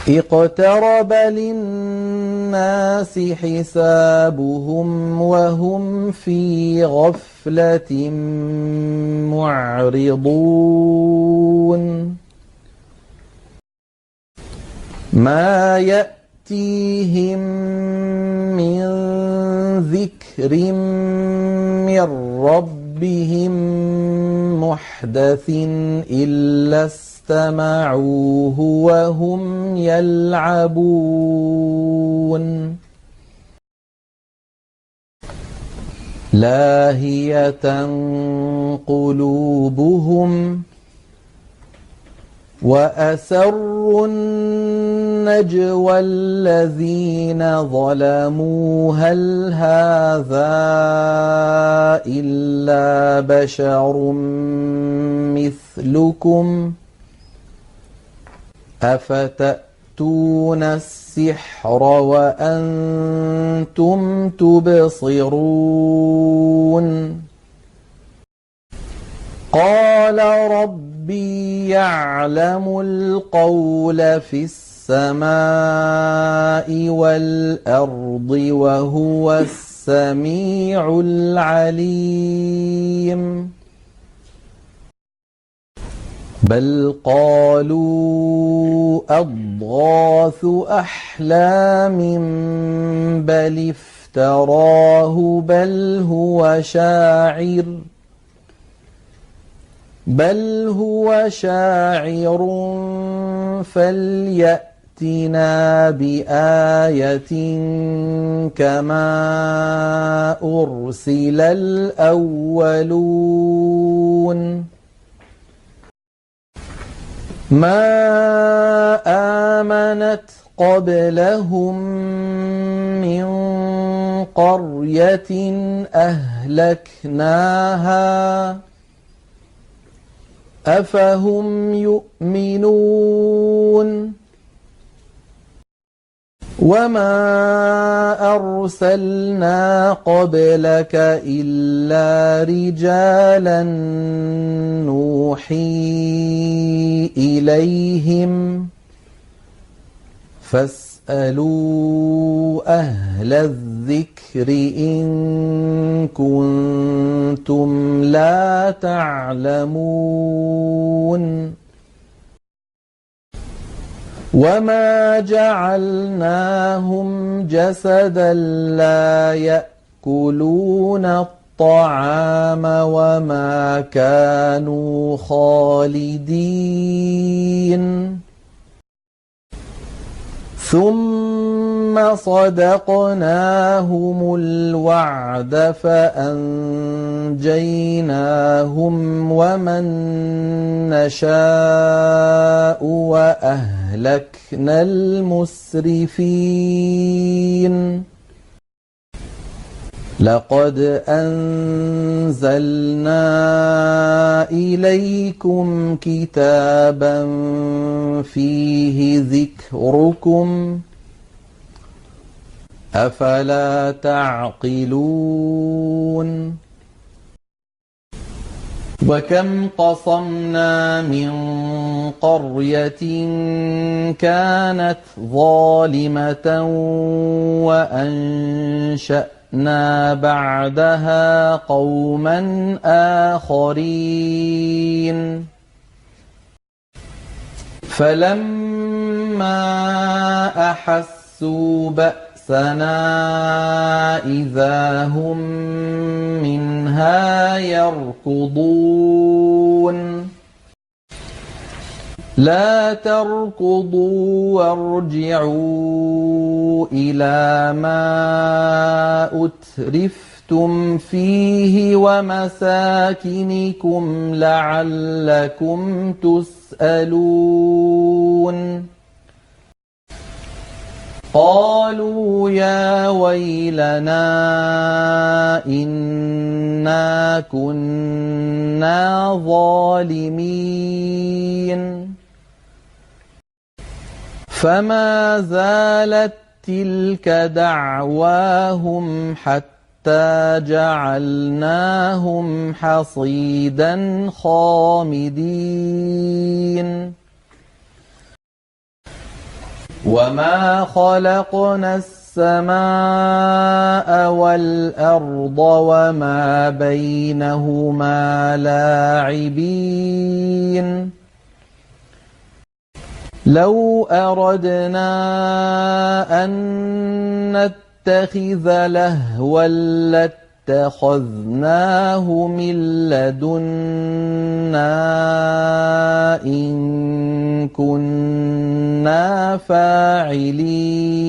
اقترب للناس حسابهم وهم في غفلة معرضون ما يأتيهم من ذكر من ربهم محدث إلا استمعوه وهم يلعبون لاهية قلوبهم وأسروا النجوى الذين ظلموا هل هذا إلا بشر مثلكم أفتأتون السحر وأنتم تبصرون قال ربي يعلم القول في السماء والأرض وهو السميع العليم بل قالوا أضغاث أحلام بل افتراه بل هو شاعر فليأتنا بآية كما أرسل الأولون ما آمنت قبلهم من قرية أهلكناها أفهم يؤمنون وما أرسلنا قبلك إلا رجالا نوحي إليهم فاسألوا أهل الذكر إن كنتم لا تعلمون وما جعلناهم جسدا لا يأكلون الطعام وما كانوا خالدين ثم صدقناهم الوعد فأنجيناهم ومن نشاء وأهلكنا المسرفين لقد أنزلنا إليكم كتابا فيه ذكركم أفلا تعقلون وكم قصمنا من قرية كانت ظالمة وأنشأنا بعدها قوما آخرين فلما أحسوا بأسنا إذا هم منها يركضون لا تركضوا وارجعوا إلى ما أترفتم فيه ومساكنكم لعلكم تسألون قالوا يا ويلنا إنا كنا ظالمين فما زالت تلك دعواهم حتى جعلناهم حصيدا خامدين وما خلقنا السماء والأرض وما بينهما لاعبين لو أردنا أن نتخذ لهوا لاتخذناه من لدنا إن كنا فاعلين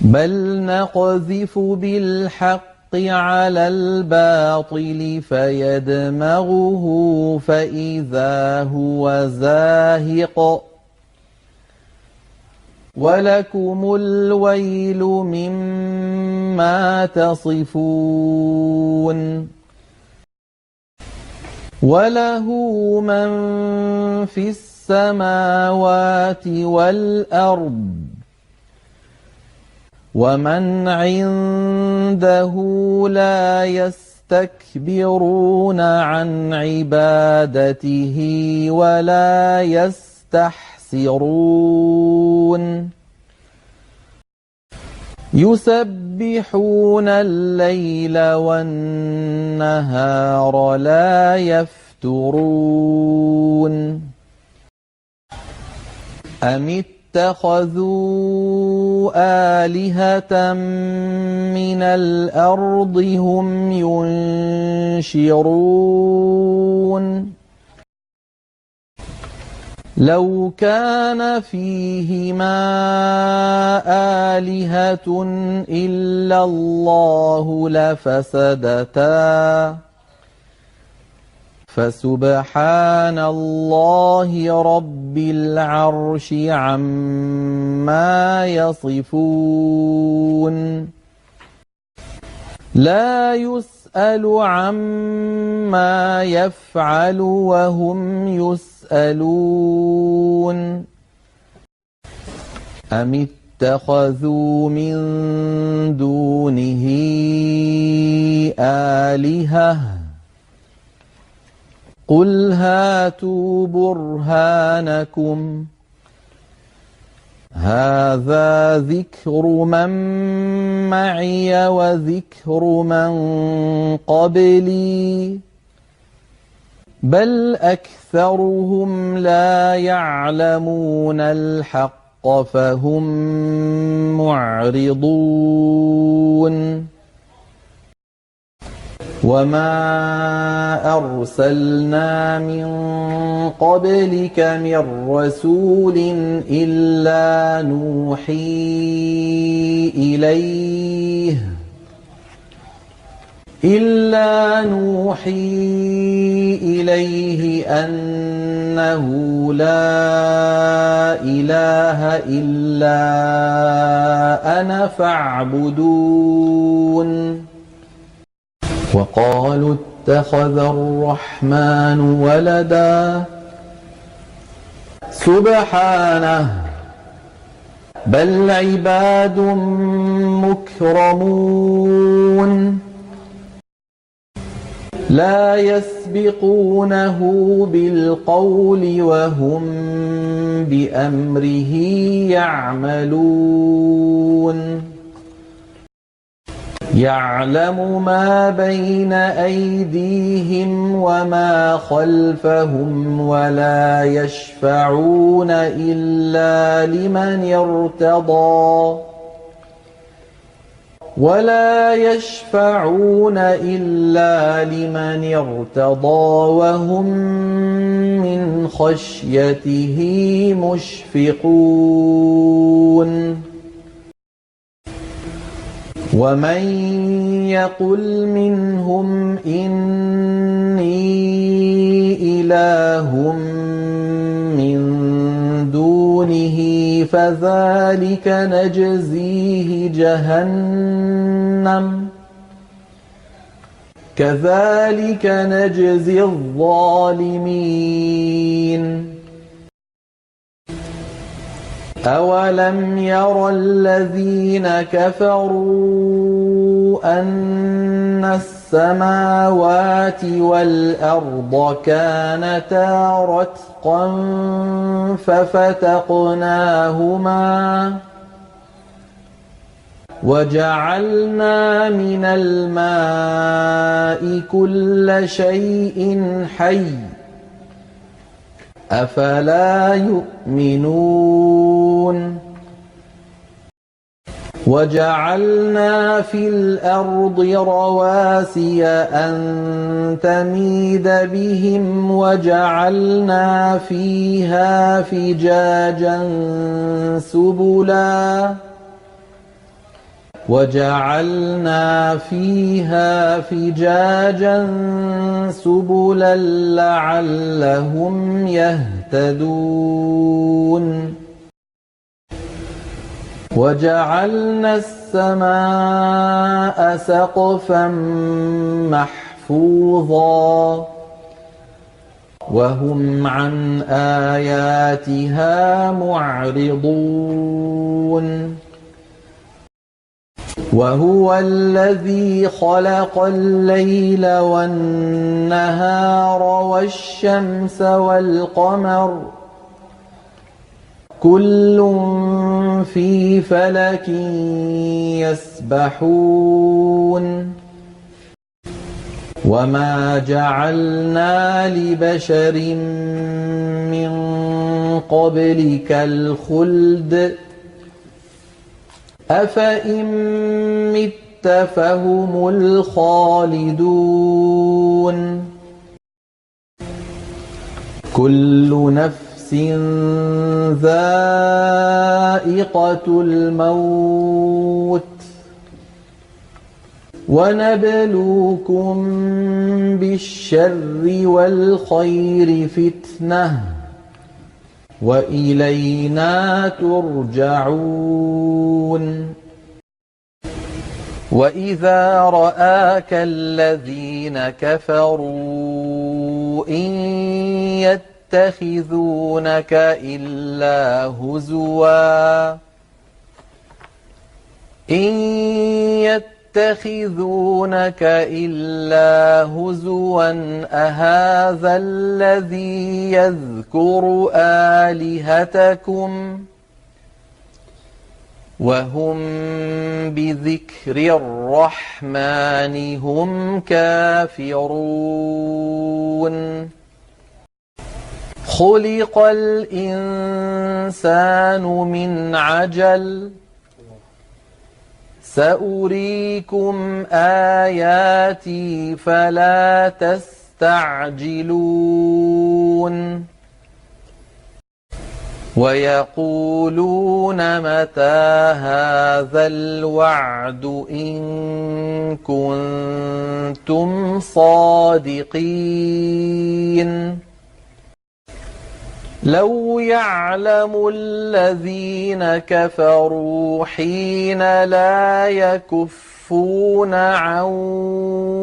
بل نقذف بالحق على الباطل فيدمغه فإذا هو زاهق ولكم الويل مما تصفون وله من في السماوات والأرض ومن عنده لا يستكبرون عن عبادته ولا يستحسرون يسبحون الليل والنهار لا يفترون أم اتخذوا آلهة من الأرض هم ينشرون لو كان فيهما آلهة إلا الله لفسدتا فسبحان الله رب العرش عما يصفون لا يسأل عما يفعل وهم يسألون أم اتخذوا من دونه آلهة قل هاتوا برهانكم هذا ذكر من معي وذكر من قبلي بل أكثرهم لا يعلمون الحق فهم معرضون وما أرسلنا من قبلك من رسول إلا نوحي إليه أنه لا إله إلا أنا فاعبدون وقالوا اتخذ الرحمن ولدا سبحانه بل عباد مكرمون لا يسبقونه بالقول وهم بأمره يعملون يعلم ما بين أيديهم وما خلفهم ولا يشفعون إلا لمن ارتضى وهم من خشيته مشفقون ومن يقل منهم إني إله من دونه فذلك نجزيه جهنم كذلك نجزي الظالمين أولم ير الذين كفروا أن السماوات والأرض كانتا رتقا ففتقناهما وجعلنا من الماء كل شيء حي أفلا يؤمنون وجعلنا في الأرض رواسي أن تميد بهم وجعلنا فيها فجاجا سبلا لعلهم يهتدون وجعلنا السماء سقفا محفوظا وهم عن آياتها معرضون وهو الذي خلق الليل والنهار والشمس والقمر كل في فلك يسبحون وما جعلنا لبشر من قبلك الخلد أفإن مت فهم الخالدون كل نفس ذائقة الموت ونبلوكم بالشر والخير فتنة وإلينا ترجعون وإذا رآك الذين كفروا إن يتخذونك إلا هزوا أهذا الذي يذكر آلهتكم وهم بذكر الرحمن هم كافرون خلق الإنسان من عجل سأريكم آياتي فلا تستعجلون ويقولون متى هذا الوعد إن كنتم صادقين لو يعلم الذين كفروا حين لا يكفون عن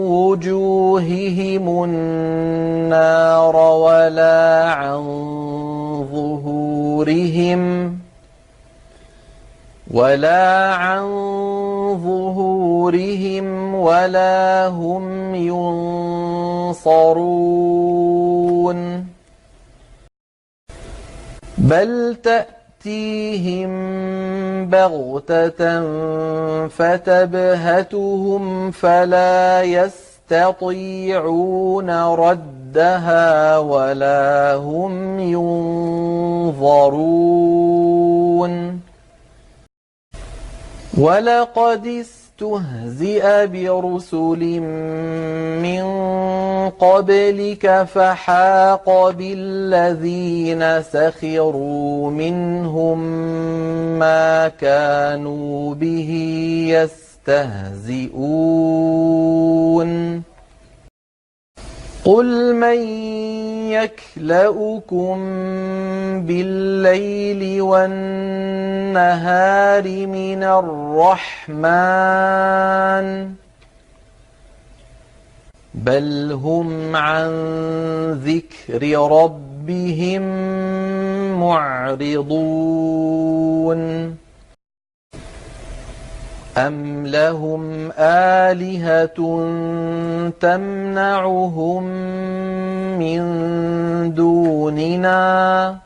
وجوههم النار ولا عن ظهورهم ولا هم ينصرون بل تأتيهم بغتة فتبهتهم فلا يستطيعون ردها ولا هم ينظرون ولقد استهزئ برسل من قبلك فحاق بالذين سخروا منهم ما كانوا به يستهزئون قل من يكلؤكم بالليل والنهار من الرحمن بل هم عن ذكر ربهم معرضون أَمْ لَهُمْ آلِهَةٌ تَمْنَعُهُم مِّن دُونِنَا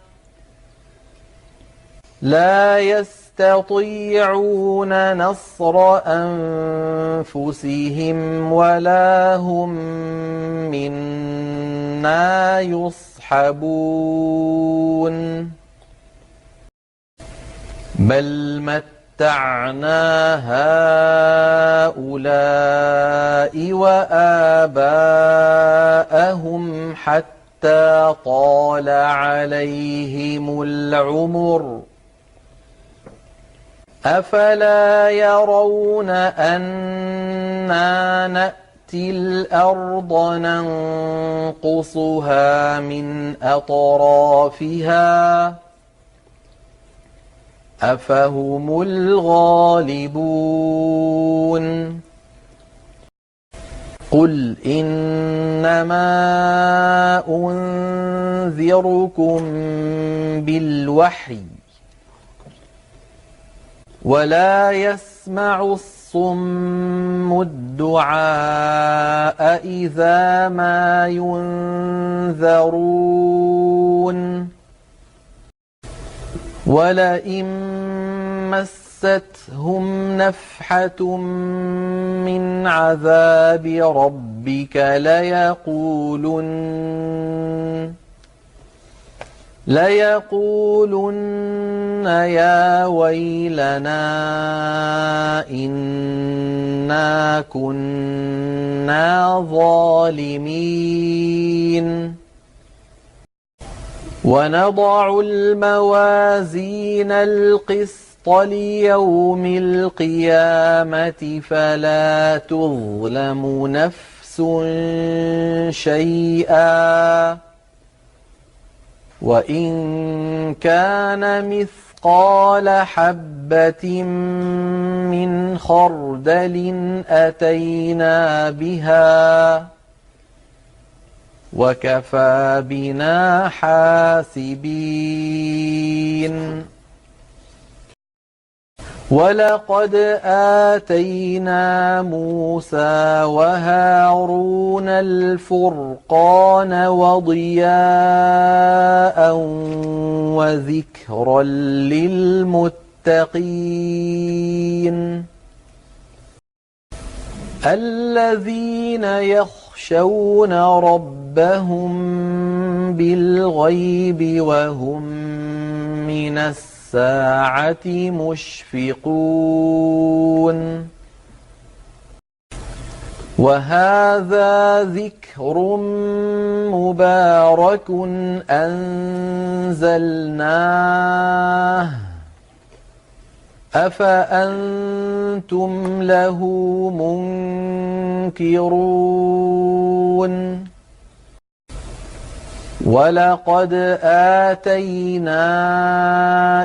لَا يَسْتَطِيعُونَ نَصْرَ أَنفُسِهِمْ وَلَا هُم مِّنَّا يُصْحَبُونَ بَلْ مَتَّعْنَا هَٰؤُلَاءِ وَآبَاءَهُمْ حَتَّىٰ طَالَ عَلَيْهِمُ الْعُمُرُ أَفَلَا يَرَوْنَ أَنَّا نَأْتِي الْأَرْضَ نَنقُصُهَا مِنْ أَطْرَافِهَا أَفَهُمُ الْغَالِبُونَ قُلْ إِنَّمَا أُنذِرُكُم بِالْوَحْيِ وَلَا يَسْمَعُ الصُّمُّ الدُّعَاءَ إِذَا مَا يُنذَرُونَ وَلَئِن مَّسَّتْهُمْ نَفْحَةٌ مِّنْ عَذَابِ رَبِّكَ لَيَقُولُنَّ يَا وَيْلَنَا إِنَّا كُنَّا ظَالِمِينَ وَنَضَعُ الْمَوَازِينَ الْقِسْطَ لِيَوْمِ الْقِيَامَةِ فَلَا تُظْلَمُ نَفْسٌ شَيْئًا وَإِن كَانَ مِثْقَالَ حَبَّةٍ مِّنْ خَرْدَلٍ أَتَيْنَا بِهَا وَكَفَىٰ بِنَا حَاسِبِينَ وَلَقَدْ آتَيْنَا مُوسَىٰ وَهَارُونَ الْفُرْقَانَ وَضِيَاءً وَذِكْرًا لِّلْمُتَّقِينَ الَّذِينَ يَخْشَوْنَ رَبَّهُم بِالْغَيْبِ وَهُم مِّنَ السَّاعَةِ مُشْفِقُونَ وَهَٰذَا ذِكْرٌ مُّبَارَكٌ أَنزَلْنَاهُ أَفَأَنتُمْ لَهُ مُنكِرُونَ وَلَقَدْ آتَيْنَا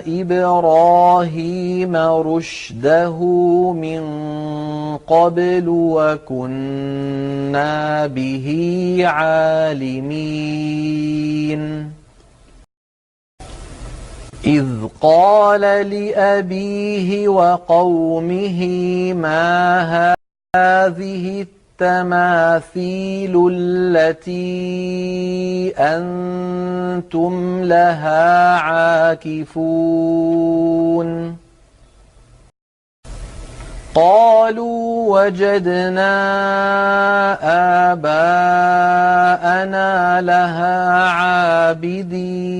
إِبْرَاهِيمَ رُشْدَهُ مِن قَبْلُ وَكُنَّا بِهِ عَالِمِينَ إِذْ قَالَ لِأَبِيهِ وَقَوْمِهِ مَا هَٰذِهِ التَّمَاثِيلُ الَّتِي أَنتُمْ لَهَا عَاكِفُونَ قَالُوا وَجَدْنَا آبَاءَنَا لَهَا عَابِدِينَ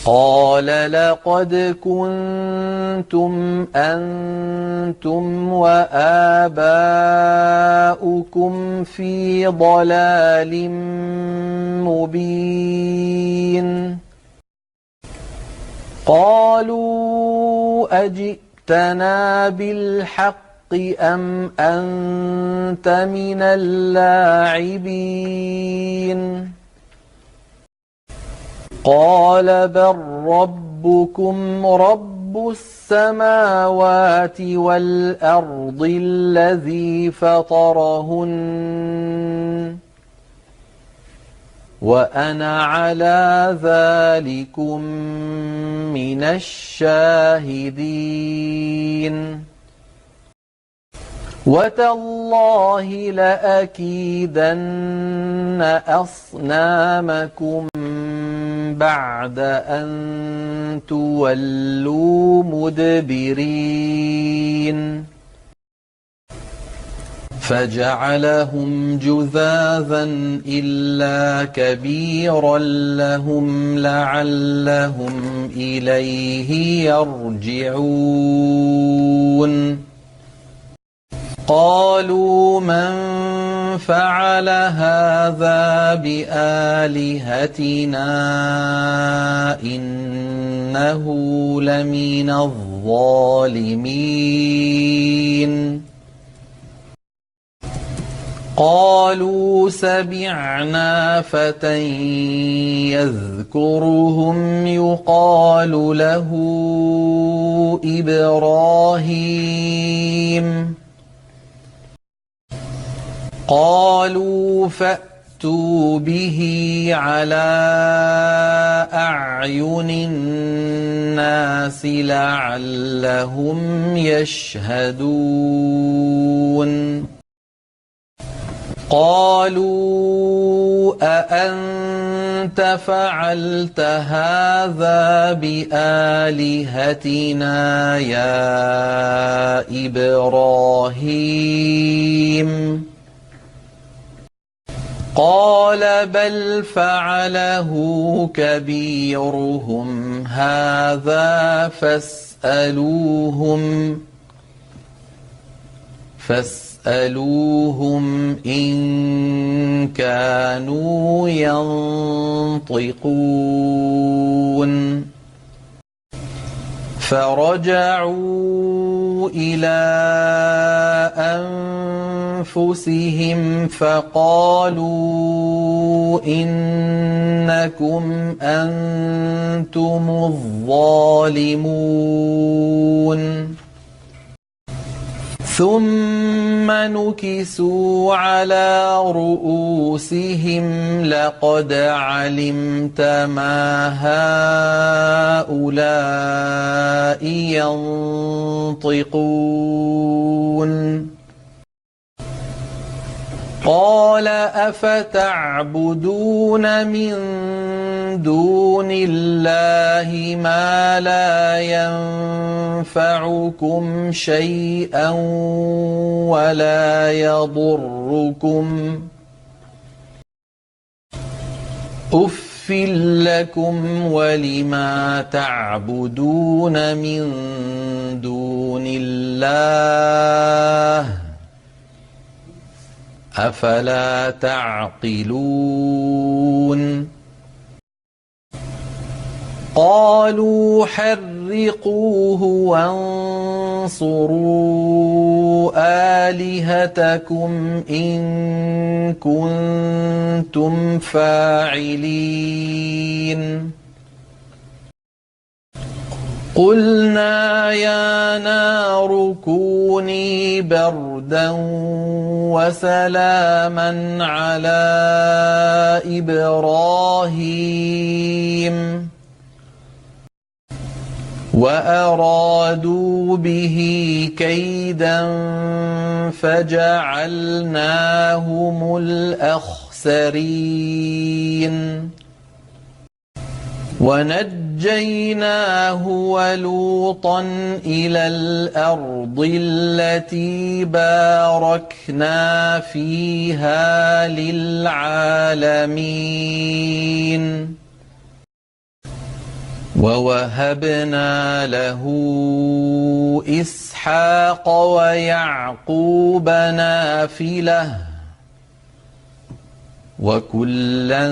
قَالَ لَقَدْ كُنتُمْ أَنتُمْ وَآبَاؤُكُمْ فِي ضَلَالٍ مُّبِينٍ قَالُوا أَجِئْتَنَا بِالْحَقِّ أَمْ أَنتَ مِنَ اللاعبين قال بل ربكم رب السماوات والأرض الذي فطرهن وأنا على ذلكم من الشاهدين وتالله لأكيدن أصنامكم بعد أن تولوا مدبرين فجعلهم جذاذا إلا كبيرا لهم لعلهم إليه يرجعون قالوا من فعل هذا بآلهتنا إنه لمن الظالمين قالوا سمعنا فتى يذكرهم يقال له إبراهيم قالوا فأتوا به على أعين الناس لعلهم يشهدون قالوا أأنت فعلت هذا بآلهتنا يا إبراهيم قال بل فعله كبيرهم هذا فاسألوهم إن كانوا ينطقون فرجعوا إلى أنفسهم فقالوا إنكم أنتم الظالمون ثم نكسوا على رؤوسهم لقد علمت ما هؤلاء ينطقون قال أفتعبدون من دون الله ما لا ينفعكم شيئا ولا يضركم أف لكم ولما تعبدون من دون الله أفلا تعقلون قالوا حرقوه وانصروا آلهتكم إن كنتم فاعلين قلنا يا نار كوني بردا وسلاما على إبراهيم وأرادوا به كيدا فجعلناهم الأخسرين ونجيناه ولوطا إلى الأرض التي باركنا فيها للعالمين ووهبنا له إسحاق ويعقوب نافلة وكلا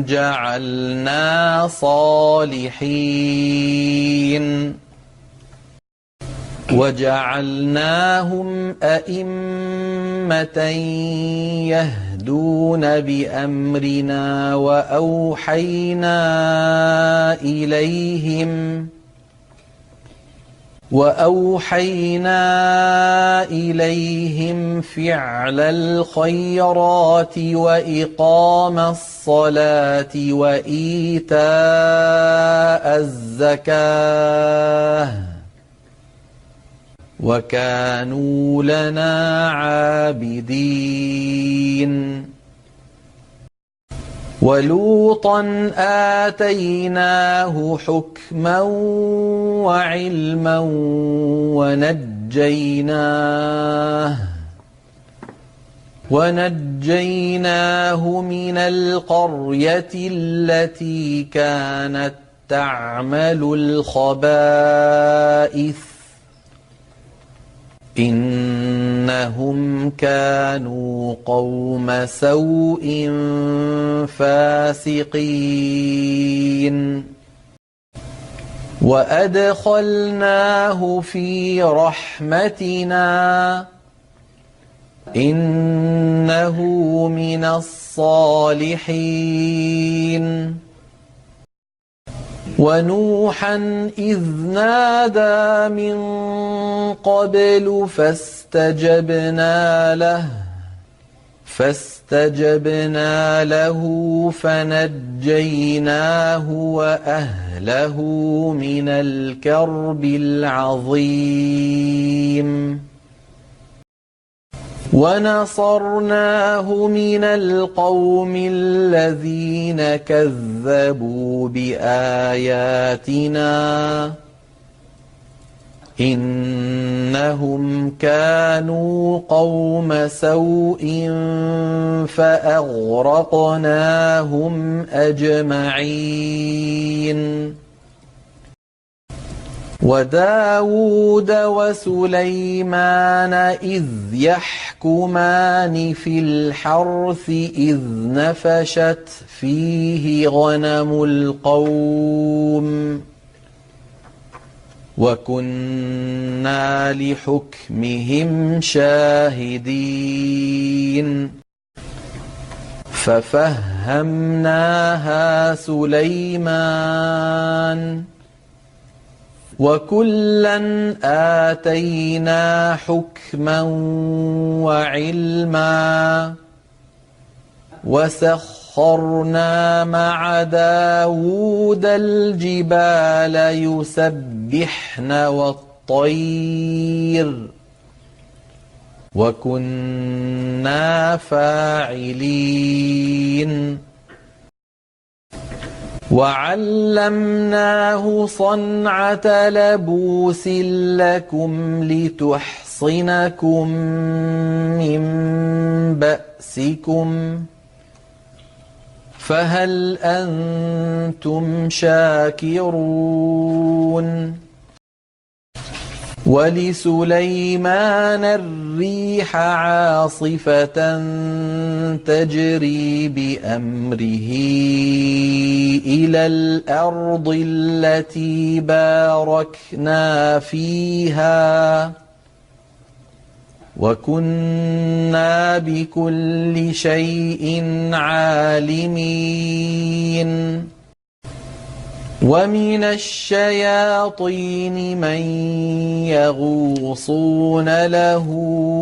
جعلنا صالحين وجعلناهم أئمة يهدون بأمرنا وأوحينا وأوحينا إليهم فعل الخيرات وإقام الصلاة وإيتاء الزكاة وكانوا لنا عابدين ولوطا آتيناه حكما وعلما ونجيناه من القرية التي كانت تعمل الخبائث إنهم كانوا قوم سوء فاسقين وأدخلناه في رحمتنا إنه من الصالحين ونوحا إذ نادى من قبل فاستجبنا له فنجيناه وأهله من الكرب العظيم ونصرناه من القوم الذين كذبوا بآياتنا إنهم كانوا قوم سوء فأغرقناهم أجمعين وداود وسليمان إذ يحكمان في الحرث إذ نفشت فيه غنم القوم وكنا لحكمهم شاهدين ففهمناها سليمان وكلا آتينا حكما وعلما وسخرنا مع داود الجبال يسبحن والطير وكنا فاعلين وعلمناه صنعة لبوس لكم لتحصنكم من بأسكم فهل أنتم شاكرون ولسليمان الريح عاصفة تجري بأمره إلى الأرض التي باركنا فيها وكنا بكل شيء عالمين ومن الشياطين من يغوصون له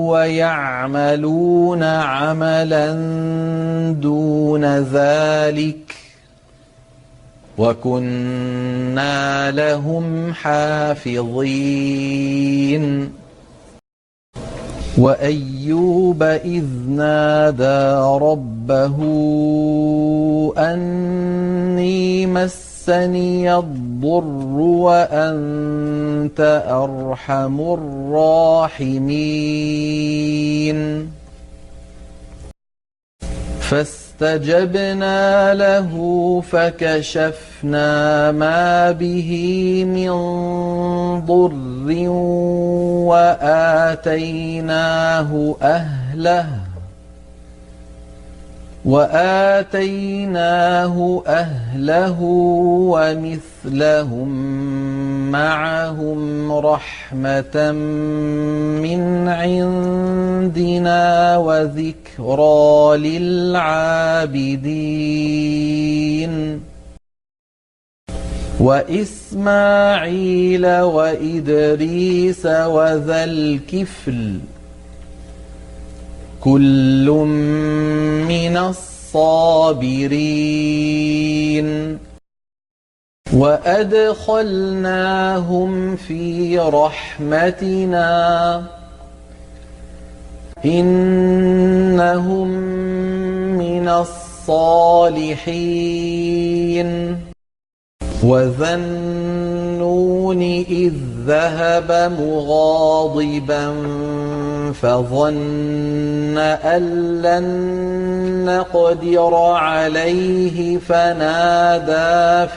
ويعملون عملا دون ذلك وكنا لهم حافظين وأيوب إذ نادى ربه أني مسني الضر وأنت أرحم الراحمين فاستجبنا له فكشفنا ما به من ضر وآتيناه أهله ومثلهم معهم رحمة من عندنا وذكرى للعابدين وإسماعيل وإدريس وذا الكفل كل من الصابرين وأدخلناهم في رحمتنا إنهم من الصالحين وذا النون إذ ذهب مغاضبا فظن أن لن نقدر عليه فنادى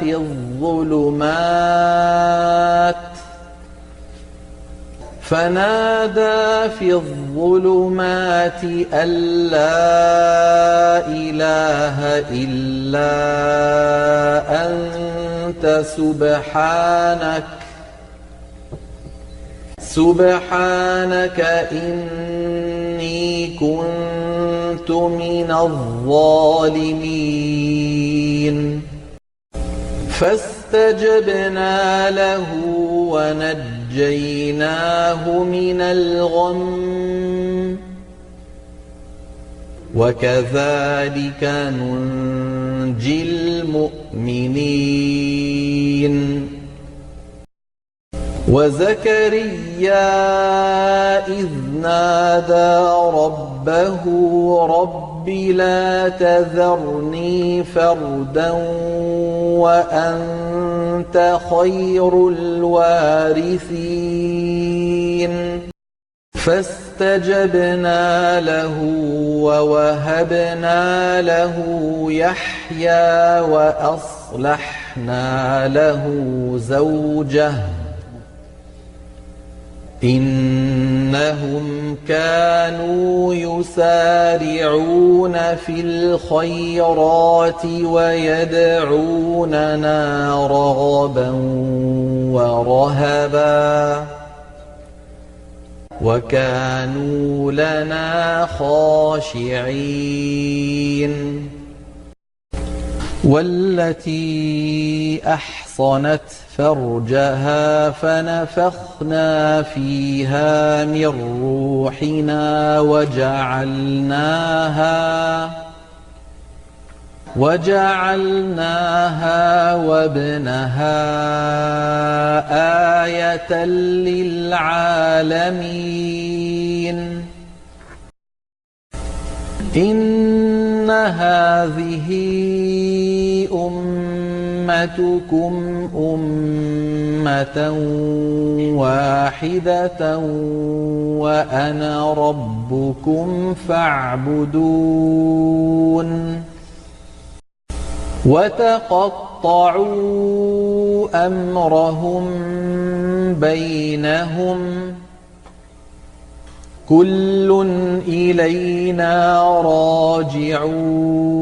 في الظلمات أن لا إله إلا أنت سبحانك إني كنت من الظالمين فاستجبنا له ونجيناه من الغم وكذلك ننجي المؤمنين وزكريا إذ نادى ربه رب لا تذرني فردا وأنت خير الوارثين فاستجبنا له ووهبنا له يحيى وأصلحنا له زوجه إنهم كانوا يسارعون في الخيرات ويدعوننا رغبا ورهبا وكانوا لنا خاشعين والتي أحصنت فرجها فنفخنا فيها من روحنا وجعلناها وابنها آية للعالمين إن هذه أمتكم أمة واحدة وأنا ربكم فاعبدون وتقطعوا أمرهم بينهم كل إلينا راجعون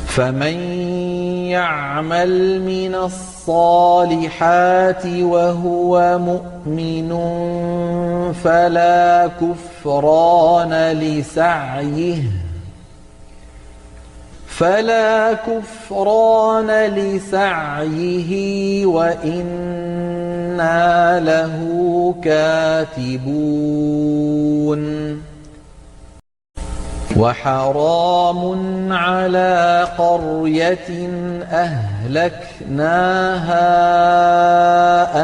فمن يعمل من الصالحات وهو مؤمن فلا كفران لسعيه وإنا له كاتبون وحرام على قرية أهلكناها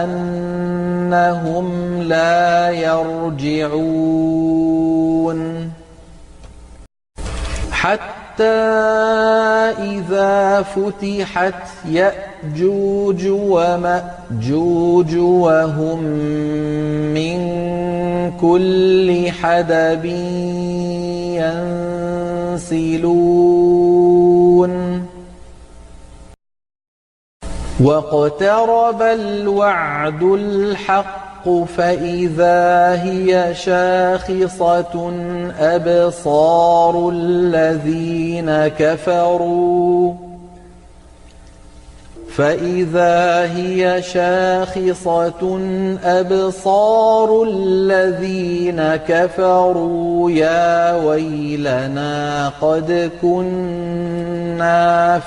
أنهم لا يرجعون حتى إذا فتحت يأجوج ومأجوج وهم من كل حدب ينسلون واقترب الوعد الحق فإذا هي شاخصة فإذا هي شاخصة أبصار الذين كفروا يا ويلنا قد كنا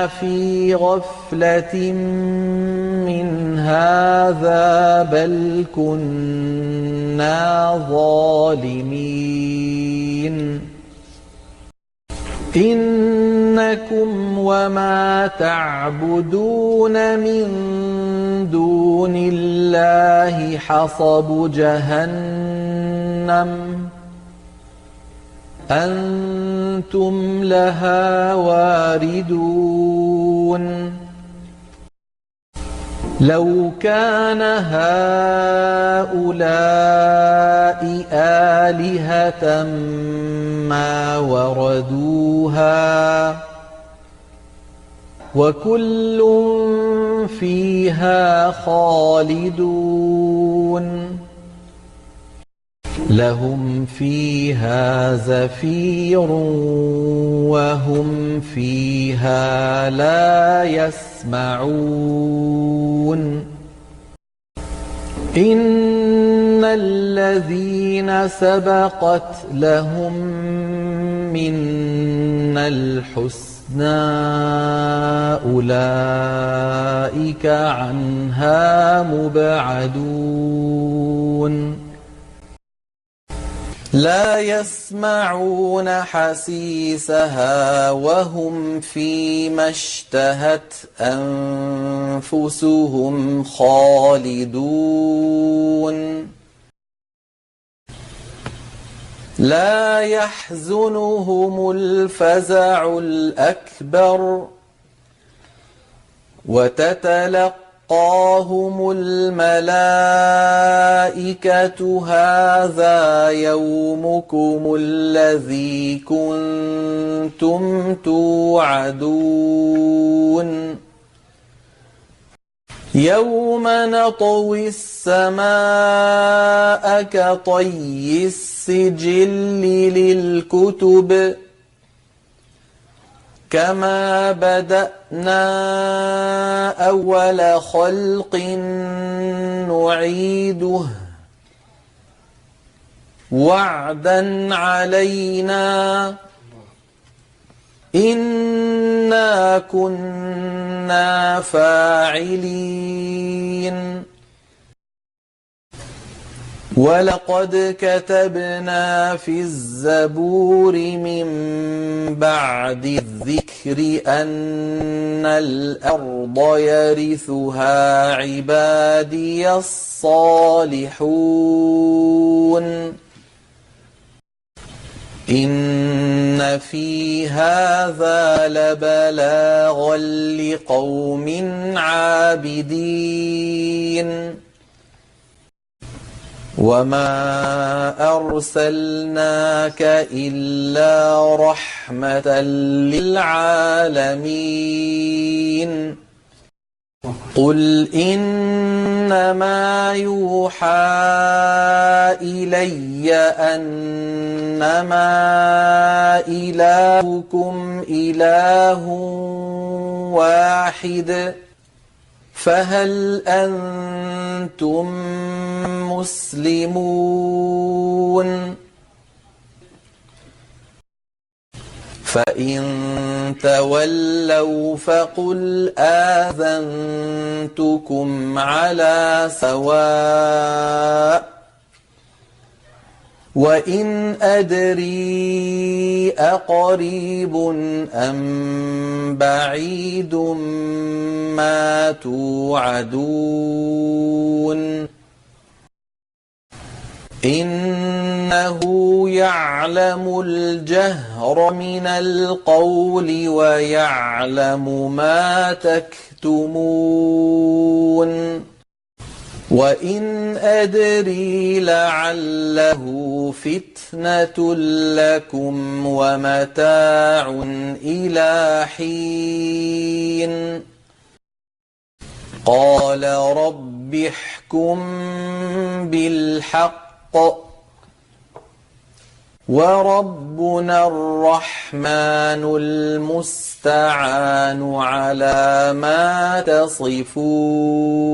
في غفلة من هذا بل كنا ظالمين إنكم وما تعبدون من دون الله حصب جهنم أنتم لها واردون لو كان هؤلاء آلهة ما وردوها وكل فيها خالدون لهم فيها زفير وهم فيها لا يسمعون إن الذين سبقت لهم منا الحسنى أولئك عنها مبعدون لا يسمعون حسيسها وهم فيما اشتهت أنفسهم خالدون لا يحزنهم الفزع الأكبر وتتلقاهم الملائكة هذا يومكم الذي كنتم توعدون يوم نطوي السماء كطي السجل للكتب كما بدأنا أول خلق نعيده وعدا علينا إنا كنا فاعلين ولقد كتبنا في الزبور من بعد الذكر أن الأرض يرثها عبادي الصالحون إن في هذا لبلاغا لقوم عابدين وما أرسلناك إلا رحمة للعالمين قل إنما يوحى إلي أنما إلهكم إله واحد فهل أنتم مسلمون فإن تولوا فقل آذنتكم على سواء وإن أدري أقريب أم بعيد ما توعدون إنه يعلم الجهر من القول ويعلم ما تكتمون وإن أدري لعله فتنة لكم ومتاع إلى حين قال رب احكم بالحق وربنا الرحمن المستعان على ما تصفون.